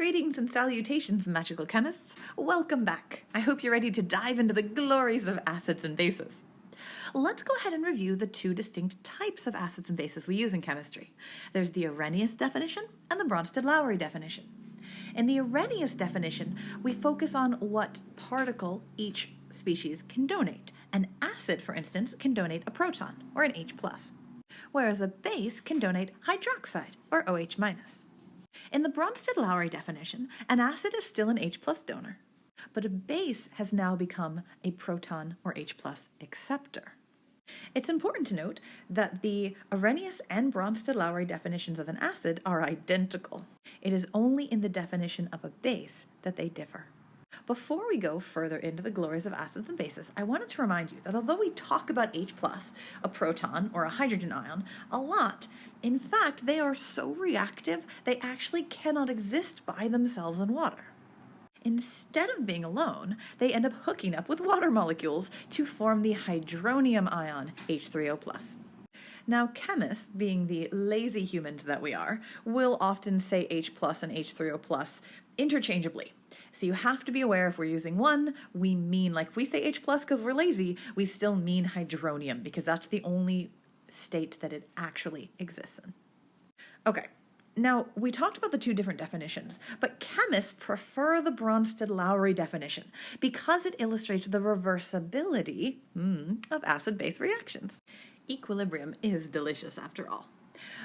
Greetings and salutations, magical chemists. Welcome back. I hope you're ready to dive into the glories of acids and bases. Let's go ahead and review the two distinct types of acids and bases we use in chemistry. There's the Arrhenius definition and the Brønsted-Lowry definition. In the Arrhenius definition, we focus on what particle each species can donate. An acid, for instance, can donate a proton, or an H+, whereas a base can donate hydroxide, or OH-. In the Brønsted-Lowry definition, an acid is still an H+ donor, but a base has now become a proton or H+ acceptor. It's important to note that the Arrhenius and Brønsted-Lowry definitions of an acid are identical. It is only in the definition of a base that they differ. Before we go further into the glories of acids and bases, I wanted to remind you that although we talk about H+, a proton or a hydrogen ion, a lot, in fact, they are so reactive they actually cannot exist by themselves in water. Instead of being alone, they end up hooking up with water molecules to form the hydronium ion, H3O+. Now, chemists, being the lazy humans that we are, will often say H+ and H3O+ interchangeably. So you have to be aware if we're using one, we mean, like if we say H+ because we're lazy, we still mean hydronium because that's the only state that it actually exists in. Okay. Now, we talked about the two different definitions, but chemists prefer the Brønsted-Lowry definition because it illustrates the reversibility of acid-base reactions. Equilibrium is delicious after all.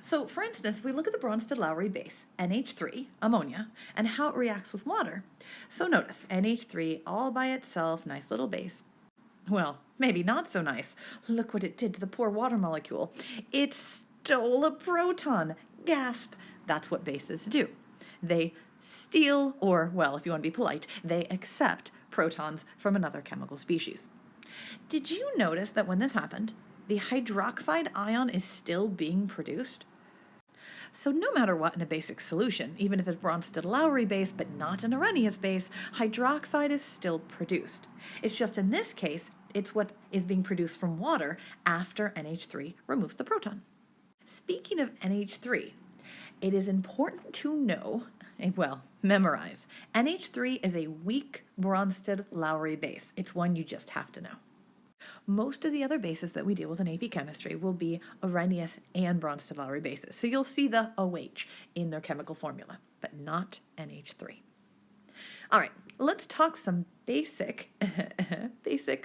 So, for instance, we look at the Brønsted-Lowry base, NH3, ammonia, and how it reacts with water. So notice, NH3 all by itself, nice little base. Well, maybe not so nice. Look what it did to the poor water molecule. It stole a proton. Gasp. That's what bases do. They steal, or, well, if you want to be polite, they accept protons from another chemical species. Did you notice that when this happened, the hydroxide ion is still being produced? So no matter what in a basic solution, even if it's Brønsted-Lowry base but not an Arrhenius base, hydroxide is still produced. It's just in this case, it's what is being produced from water after NH3 removes the proton. Speaking of NH3, it is important to know, memorize. NH3 is a weak Brønsted-Lowry base. It's one you just have to know. Most of the other bases that we deal with in AP chemistry will be Arrhenius and Brønsted-Lowry bases. So you'll see the OH in their chemical formula, but not NH3. All right, let's talk some basic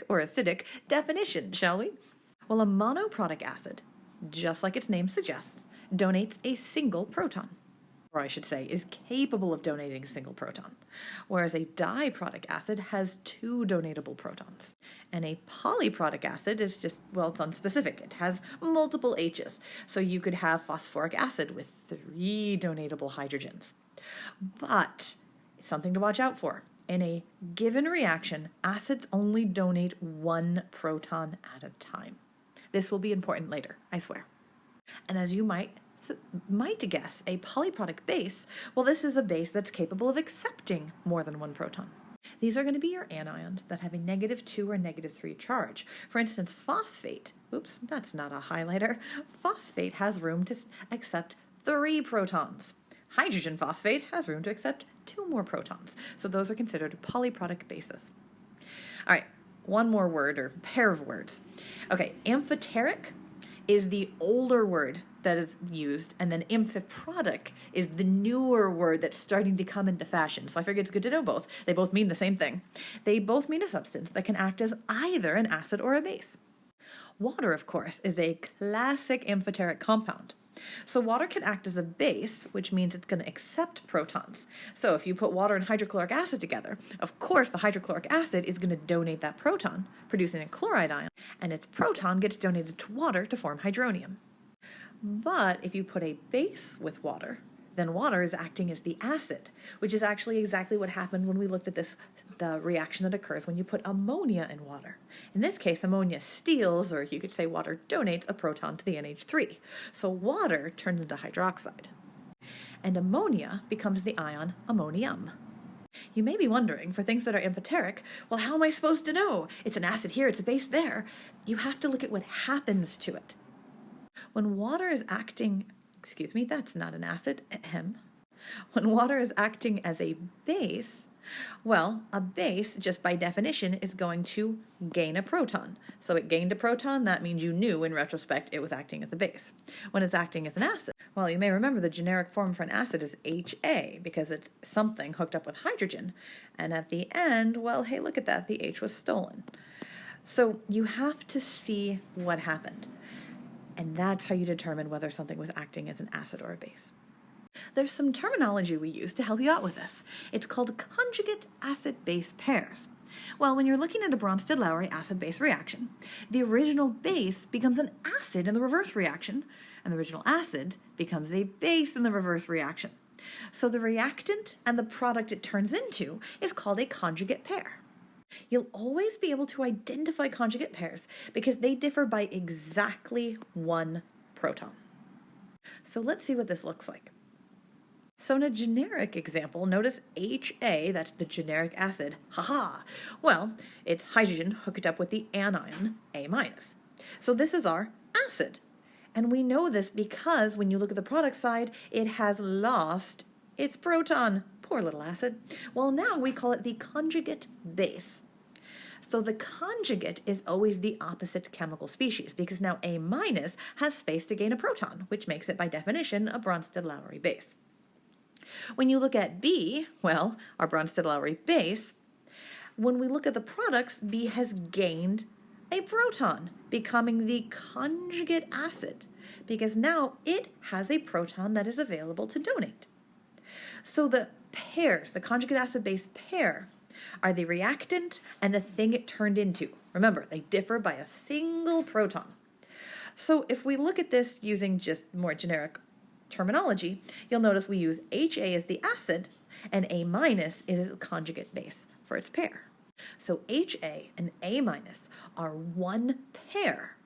or acidic definition, shall we? Well, a monoprotic acid, just like its name suggests, donates a single proton. Or I should say, is capable of donating a single proton, whereas a diprotic acid has two donatable protons. And a polyprotic acid is just, well, it's unspecific. It has multiple H's, so you could have phosphoric acid with 3 donatable hydrogens. But something to watch out for. In a given reaction, acids only donate 1 proton at a time. This will be important later, I swear. And as you might guess, a polyprotic base, well, this is a base that's capable of accepting more than 1 proton. These are going to be your anions that have a -2 or -3 charge. For instance, phosphate, oops, that's not a highlighter. Phosphate has room to accept 3 protons. Hydrogen phosphate has room to accept 2 more protons. So those are considered polyprotic bases. All right, one more word or pair of words. Okay, amphoteric is the older word that is used, and then amphiprotic is the newer word that's starting to come into fashion. So I figured it's good to know both. They both mean the same thing. They both mean a substance that can act as either an acid or a base. Water, of course, is a classic amphoteric compound. So water can act as a base, which means it's going to accept protons. So if you put water and hydrochloric acid together, of course the hydrochloric acid is going to donate that proton, producing a chloride ion, and its proton gets donated to water to form hydronium. But if you put a base with water, then water is acting as the acid, which is actually exactly what happened when we looked at the reaction that occurs when you put ammonia in water. In this case, ammonia steals, or you could say water donates, a proton to the NH3. So water turns into hydroxide. And ammonia becomes the ion ammonium. You may be wondering, for things that are amphoteric, well, how am I supposed to know? It's an acid here, it's a base there. You have to look at what happens to it. When water is acting, that's not an acid, When water is acting as a base, well, a base, just by definition, is going to gain a proton. So it gained a proton, that means you knew in retrospect it was acting as a base. When it's acting as an acid, well, you may remember the generic form for an acid is HA because it's something hooked up with hydrogen. And at the end, well, hey, look at that, the H was stolen. So you have to see what happened. And that's how you determine whether something was acting as an acid or a base. There's some terminology we use to help you out with this. It's called conjugate acid-base pairs. Well, when you're looking at a Brønsted-Lowry acid-base reaction, the original base becomes an acid in the reverse reaction, and the original acid becomes a base in the reverse reaction. So the reactant and the product it turns into is called a conjugate pair. You'll always be able to identify conjugate pairs because they differ by exactly one proton. So let's see what this looks like. So in a generic example, notice HA, that's the generic acid, haha. Well, it's hydrogen hooked up with the anion A-. So this is our acid. And we know this because when you look at the product side, it has lost its proton. Poor little acid. Well, now we call it the conjugate base. So the conjugate is always the opposite chemical species because now A- has space to gain a proton, which makes it by definition a Brønsted-Lowry base. When you look at B, well, our Brønsted-Lowry base, when we look at the products, B has gained a proton, becoming the conjugate acid, because now it has a proton that is available to donate. So the pairs, the conjugate acid-base pair, are the reactant and the thing it turned into. Remember, they differ by a single proton. So if we look at this using just more generic terminology, you'll notice we use HA as the acid and A- is a conjugate base for its pair. So HA and A- are one pair,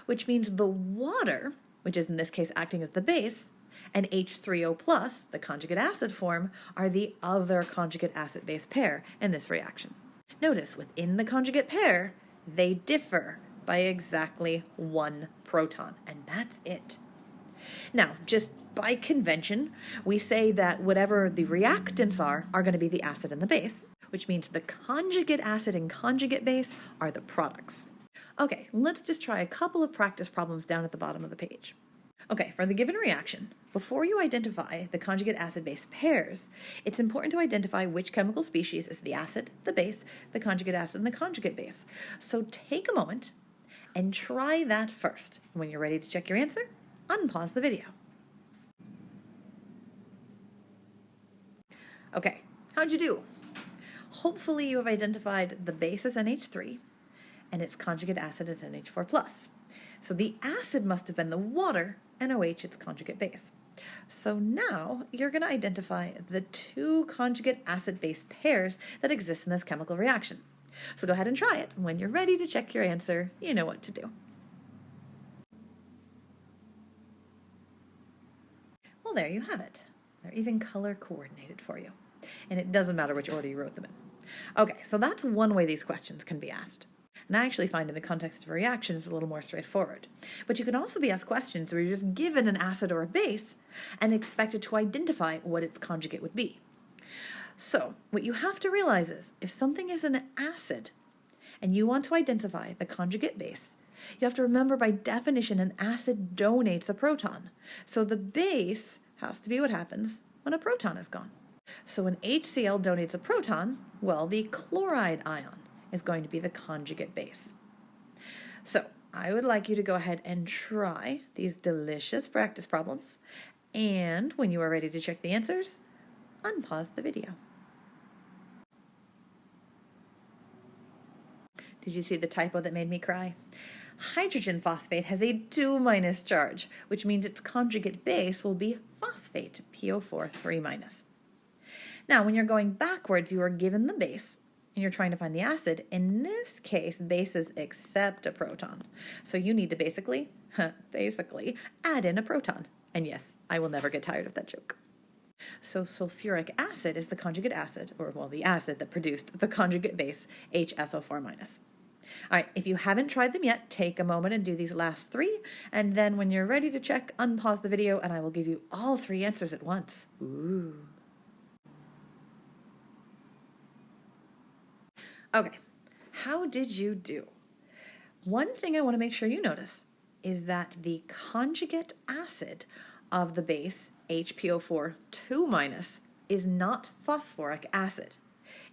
which means the water, which is in this case acting as the base, and H3O+, the conjugate acid form, are the other conjugate acid-base pair in this reaction. Notice within the conjugate pair, they differ by exactly one proton, and that's it. Now, just by convention, we say that whatever the reactants are going to be the acid and the base, which means the conjugate acid and conjugate base are the products. Okay, let's just try a couple of practice problems down at the bottom of the page. Okay, for the given reaction, before you identify the conjugate acid-base pairs, it's important to identify which chemical species is the acid, the base, the conjugate acid, and the conjugate base. So take a moment and try that first. When you're ready to check your answer, unpause the video. Okay, how'd you do? Hopefully you have identified the base as NH3 and its conjugate acid as NH4+. So the acid must have been the water, and OH its conjugate base. So now you're going to identify the two conjugate acid-base pairs that exist in this chemical reaction. So go ahead and try it. When you're ready to check your answer, you know what to do. Well, there you have it. They're even color coordinated for you. And it doesn't matter which order you wrote them in. Okay, so that's one way these questions can be asked. And I actually find in the context of a reaction it's a little more straightforward. But you can also be asked questions where you're just given an acid or a base and expected to identify what its conjugate would be. So what you have to realize is if something is an acid and you want to identify the conjugate base, you have to remember by definition an acid donates a proton. So the base has to be what happens when a proton is gone. So when HCl donates a proton, well, the chloride ion is going to be the conjugate base. So I would like you to go ahead and try these delicious practice problems, and when you are ready to check the answers, unpause the video. Did you see the typo that made me cry? Hydrogen phosphate has a 2- charge, which means its conjugate base will be phosphate, PO4 3-. Now, when you're going backwards, you are given the base, and you're trying to find the acid. In this case, bases accept a proton. So you need to basically add in a proton. And yes, I will never get tired of that joke. So sulfuric acid is the conjugate acid, or well, the acid that produced the conjugate base, HSO4-. All right, if you haven't tried them yet, take a moment and do these last three, and then when you're ready to check, unpause the video and I will give you all three answers at once. Ooh. Okay, how did you do? One thing I want to make sure you notice is that the conjugate acid of the base HPO4 2- is not phosphoric acid.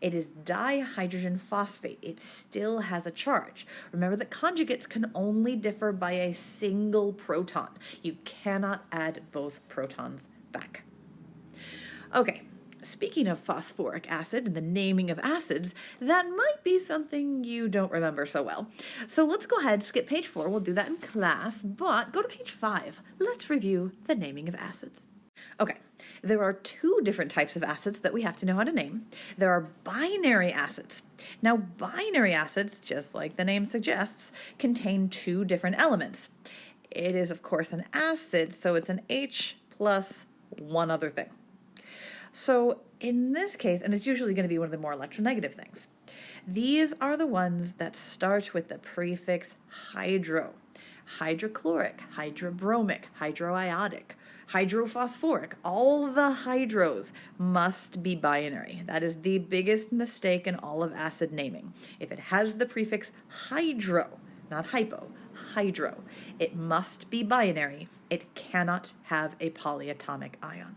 It is dihydrogen phosphate. It still has a charge. Remember that conjugates can only differ by a single proton. You cannot add both protons back. Okay, speaking of phosphoric acid and the naming of acids, that might be something you don't remember so well. So let's go ahead, skip page 4. We'll do that in class, but go to page 5. Let's review the naming of acids. Okay, there are two different types of acids that we have to know how to name. There are binary acids. Now, binary acids, just like the name suggests, contain two different elements. It is, of course, an acid, so it's an H plus one other thing. So in this case, and it's usually going to be one of the more electronegative things, these are the ones that start with the prefix hydro. Hydrochloric, hydrobromic, hydroiodic, hydrophosphoric, all the hydros must be binary. That is the biggest mistake in all of acid naming. If it has the prefix hydro, not hypo, hydro, it must be binary. It cannot have a polyatomic ion.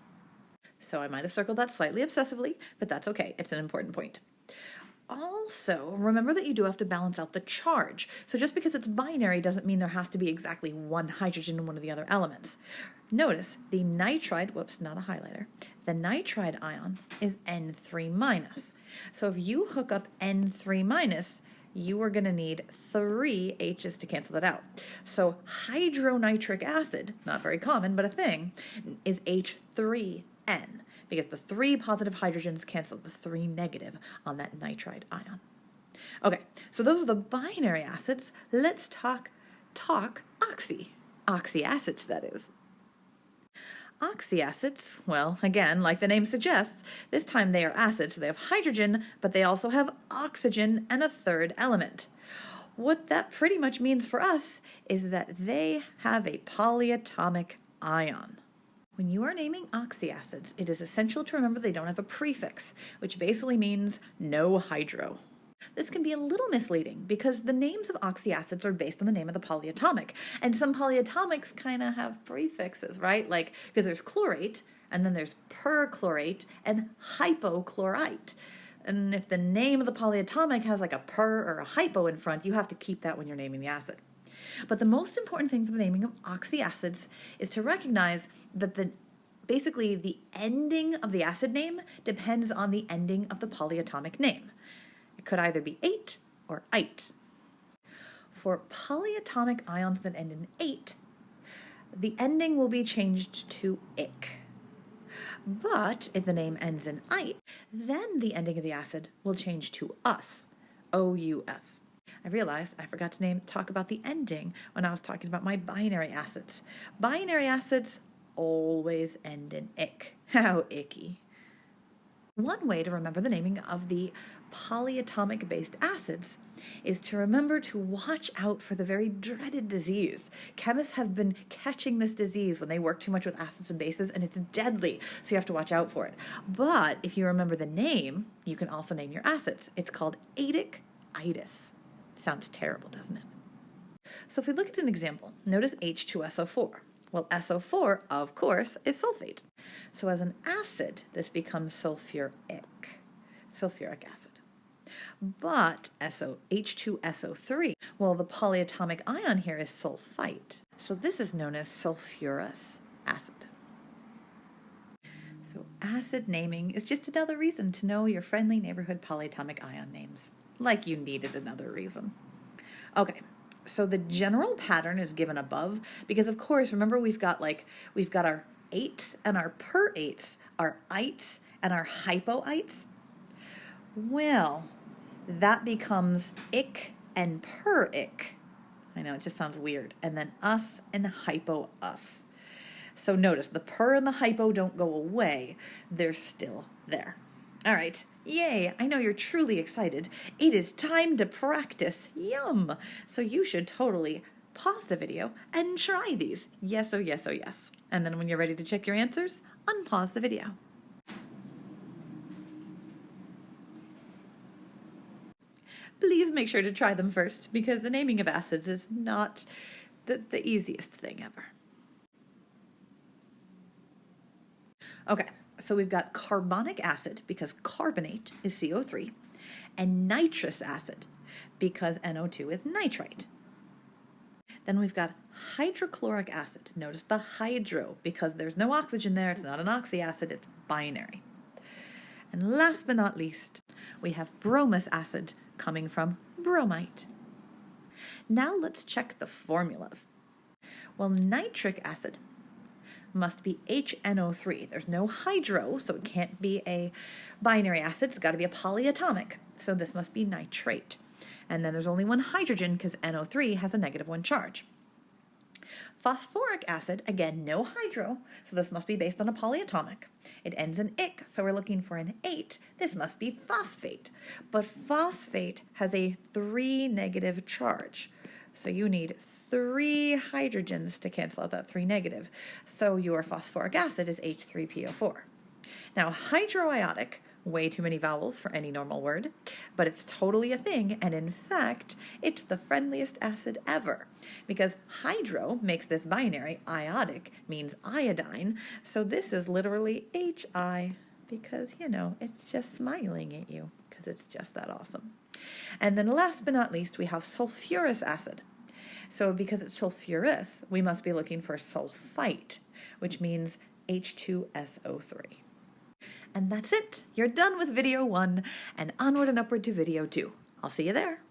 So I might have circled that slightly obsessively, but that's okay. It's an important point. Also, remember that you do have to balance out the charge. So just because it's binary doesn't mean there has to be exactly one hydrogen in one of the other elements. Notice the nitride, whoops, not a highlighter, the nitride ion is N3-. So if you hook up N3-, you are going to need 3 H's to cancel that out. So hydronitric acid, not very common, but a thing, is H3N. Because the 3 positive hydrogens cancel the 3 negative on that nitride ion. Okay, so those are the binary acids. Let's talk oxyacids, that is. Oxyacids, well, again, like the name suggests, this time they are acids, so they have hydrogen, but they also have oxygen and a third element. What that pretty much means for us is that they have a polyatomic ion. When you are naming oxyacids, it is essential to remember they don't have a prefix, which basically means no hydro. This can be a little misleading because the names of oxyacids are based on the name of the polyatomic, and some polyatomics kind of have prefixes, right? Like, because there's chlorate, and then there's perchlorate and hypochlorite. And if the name of the polyatomic has like a per or a hypo in front, you have to keep that when you're naming the acid. But the most important thing for the naming of oxyacids is to recognize that basically the ending of the acid name depends on the ending of the polyatomic name. It could either be ate or ite. For polyatomic ions that end in ate, the ending will be changed to ic. But if the name ends in ite, then the ending of the acid will change to us, O-U-S. I realized I forgot to talk about the ending when I was talking about my binary acids. Binary acids always end in ic. How icky. One way to remember the naming of the polyatomic-based acids is to remember to watch out for the very dreaded disease. Chemists have been catching this disease when they work too much with acids and bases, and it's deadly, so you have to watch out for it. But if you remember the name, you can also name your acids. It's called adic-itis. Sounds terrible, doesn't it? So if we look at an example, notice H2SO4. Well, SO4, of course, is sulfate. So as an acid, this becomes sulfuric acid. But H2SO3, well, the polyatomic ion here is sulfite. So this is known as sulfurous acid. So acid naming is just another reason to know your friendly neighborhood polyatomic ion names. Like you needed another reason. Okay, so the general pattern is given above because, of course, remember we've got our ates and our per-ates, our ites and our hypoites. Well, that becomes ic and per-ic. I know, it just sounds weird. And then us and hypo-us. So notice, the per and the hypo don't go away. They're still there. All right, yay, I know you're truly excited. It is time to practice. Yum! So you should totally pause the video and try these. Yes, oh yes, oh yes. And then when you're ready to check your answers, unpause the video. Please make sure to try them first, because the naming of acids is not the easiest thing ever. Okay, so we've got carbonic acid, because carbonate is CO3, and nitrous acid, because NO2 is nitrite. Then we've got hydrochloric acid. Notice the hydro, because there's no oxygen there, it's not an oxyacid, it's binary. And last but not least, we have bromous acid, coming from bromite. Now let's check the formulas. Well, nitric acid must be HNO3. There's no hydro, so it can't be a binary acid. It's got to be a polyatomic, so this must be nitrate. And then there's only one hydrogen because NO3 has a -1 charge. Phosphoric acid, again, no hydro, so this must be based on a polyatomic. It ends in ic, so we're looking for an 8. This must be phosphate. But phosphate has a 3- charge, so you need 3 hydrogens to cancel out that 3-. So your phosphoric acid is H3PO4. Now, hydroiodic, way too many vowels for any normal word, but it's totally a thing, and in fact, it's the friendliest acid ever, because hydro makes this binary, iodic means iodine, so this is literally HI, because, you know, it's just smiling at you, because it's just that awesome. And then last but not least, we have sulfurous acid. So because it's sulfurous, we must be looking for sulfite, which means H2SO3. And that's it. You're done with video 1 and onward and upward to video 2. I'll see you there.